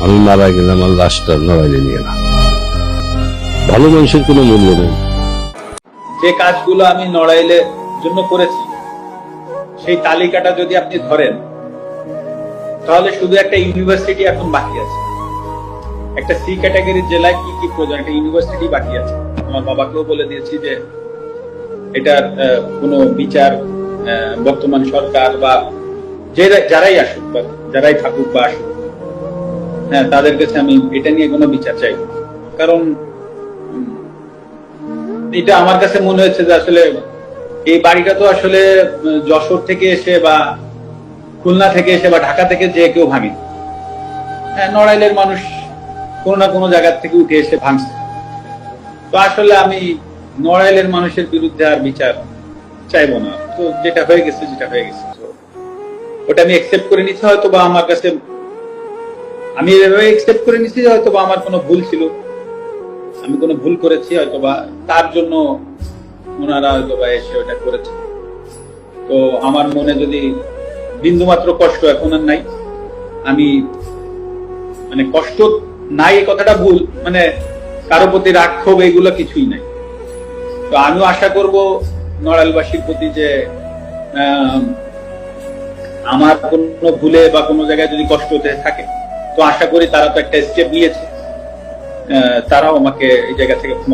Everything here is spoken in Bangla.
আমি মারা গেলে আমার লাশটা নড়াইলে নিয়ে না। ভালো মানুষের কোনো মূল্য নেই। যে কাজগুলো আমি নড়াইলের জন্য করেছি সেই তালিকাটা যদি আপনি ধরেন তাহলে শুধু একটা ইউনিভার্সিটি এখন বাকি আছে। একটা সি ক্যাটাগরির জেলায় কি কি প্রয়োজন, একটা ইউনিভার্সিটি বাকি আছে। আমার বাবাকেও বলে দিয়েছি যে এটার কোনো বিচার বর্তমান সরকার বা যারাই আসুক বা যারাই থাকুক বা আসুক, হ্যাঁ, তাদের কাছে আমি এটা নিয়ে কোনো বিচার চাইব না। কারণ এটা আমার কাছে মনে হয়েছে যে আসলে এই বাড়িটা তো আসলে যশোর থেকে এসে বা খুলনা থেকে এসে বা ঢাকা থেকে যে কেউ ভাঙে। হ্যাঁ, নড়াইলের মানুষ কোনো না কোনো জায়গা থেকে উঠে এসে ভাঙছে। তো আসলে আমি নড়াইলের মানুষের বিরুদ্ধে আর বিচার চাইবো না। তো যেটা হয়ে গেছে তো ওটা আমি একসেপ্ট করে নিচ্ছি। হয়তো বা আমার কাছে আমি এভাবে একসেপ্ট করে নিচ্ছি যে হয়তো বা আমার কোনো ভুল ছিল, আমি কোনো ভুল করেছি, হয়তো বা তার জন্য ওনারা হয়তো বা এসে ওটা করেছে। তো আমার মনে যদি বিন্দুমাত্র কষ্ট এখন আর নাই, আমি মানে কষ্ট নাই এই কথাটা ভুল, মানে কারো প্রতি রাগ ক্ষোভ এগুলো কিছুই নাই। তো আমিও আশা করব নড়াইলবাসীর প্রতি যে আমার কোনো ভুলে বা কোনো জায়গায় যদি কষ্ট হতে থাকে, তো আশা করি তারা তো একটা স্টেপ নিয়েছে, তারাও আমাকে এই জায়গা থেকে